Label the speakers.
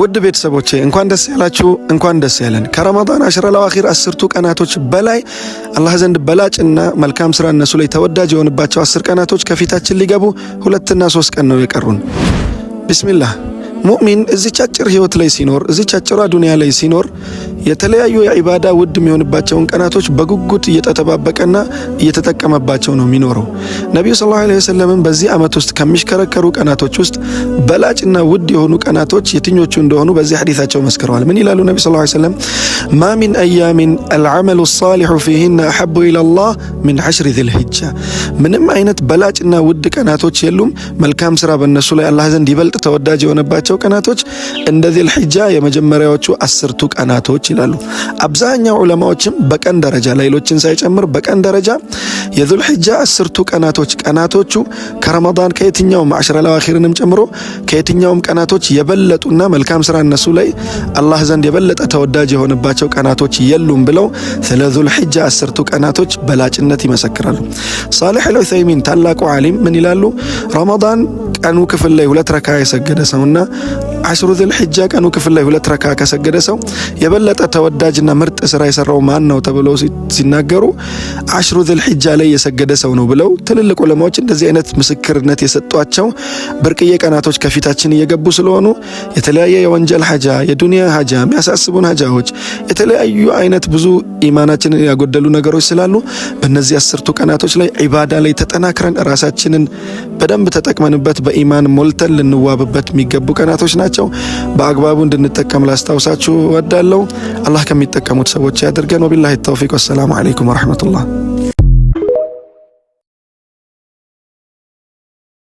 Speaker 1: ውድ ቤተሰቦቼ እንኳን ደስ ያላችሁ፣ እንኳን ደስ ያለን። ከረመዳን አሽረል አዋኺር 10ቱ ቀናቶች በላይ አላህ ዘንድ በላጭና መልካም ስራ እነሱ ላይ ተወዳጅ የሆነባቸው 10 ቀናቶች ከፊታችን ሊገቡ 2 እና 3 ቀን ነው የቀሩን። ቢስሚላህ ሙእሚን እዚች አጭር ህይወት ላይ ሲኖር፣ እዚች አጭሯ ዱንያ ላይ ሲኖር የተለያዩ የኢባዳ ውድ የሚሆንባቸውን ቀናቶች በጉጉት እየተጠባበቀና እየተጠቀመባቸው ነው የሚኖረው። ነብዩ ሰለላሁ ዐለይሂ ወሰለም በዚህ ዓመት ውስጥ ከሚሽከረከሩ ቀናቶች ውስጥ በላጭና ውድ የሆኑ ቀናቶች የትኞቹ እንደሆኑ በዚህ ሐዲታቸው መስክረዋል። ምን ይላሉ ነብዩ ሰለላሁ ዐለይሂ ወሰለም? ማ ሚን አያሚን አልዓመሉ ሷሊሑ ፊሂነ አሐቡ ኢለላህ ሚን ዐሽሪ ዚልሂጃ። ምንም አይነት በላጭና ውድ ቀናቶች የሉም መልካም ስራ በእነሱ ላይ አላህ ዘንድ ይበልጥ ተወዳጅ የሆነባቸው ቀናቶች እንደ ዚልሂጃ የመጀመሪያዎቹ 10ቱ ቀናቶች ይላሉ። አብዛኛው ዑለማዎችም በቀን ደረጃ ሌሎችን ሳይጨምር በቀን ደረጃ የዙልሂጃ 10ቱ ቀናቶቹ ከረመዳን ከየትኛውም አሽረል አዋኺርንም ጨምሮ ከየትኛውም ቀናቶች የበለጡና መልካም ስራ እነሱ ላይ አላህ ዘንድ የበለጠ ተወዳጅ የሆነባቸው ቀናቶች የሉም ብለው ስለ ዙልሂጃ 10ቱ ቀናቶች በላጭነት ይመሰክራሉ። ሷሊህ አልዑሰይሚን ታላቁ ዓሊም ምን ይላሉ? ረመዳን ቀኑ ክፍል ላይ 2 ረካ የሰገደ ሰውና አሽሩ ዙልሂጃ ቀኑ ክፍል ላይ 2 ረካ ከሰገደ ሰው የበለጠ ተወዳጅና ምርጥ ስራ የሰራው ማን ነው ተብለው ሲናገሩ አሽሩ ዙልሂጃ ላይ የሰገደ ሰው ነው ብለው ትልልቅ ዑለማዎች እንደዚህ አይነት ምስክርነት የሰጧቸው ብርቅዬ ቀናቶች ከፊታችን እየገቡ ስለሆኑ የተለያየ የወንጀል ሀጃ፣ የዱንያ ሀጃ፣ የሚያሳስቡን ሀጃዎች፣ የተለያዩ አይነት ብዙ ኢማናችንን ያጎደሉ ነገሮች ስላሉ በእነዚህ 10ቱ ቀናቶች ላይ ኢባዳ ላይ ተጠናክረን ራሳችንን በደንብ ተጠቅመንበት በኢማን ሞልተን ልንዋብበት የሚገቡ ቀናቶች ናቸው። በአግባቡ እንድንጠቀም ላስታውሳችሁ ወዳለው። አላህ ከሚጠቀሙት ሰዎች ያድርገን። ወቢላሂ ተውፊቅ። ወሰላሙ አለይኩም ወራህመቱላህ።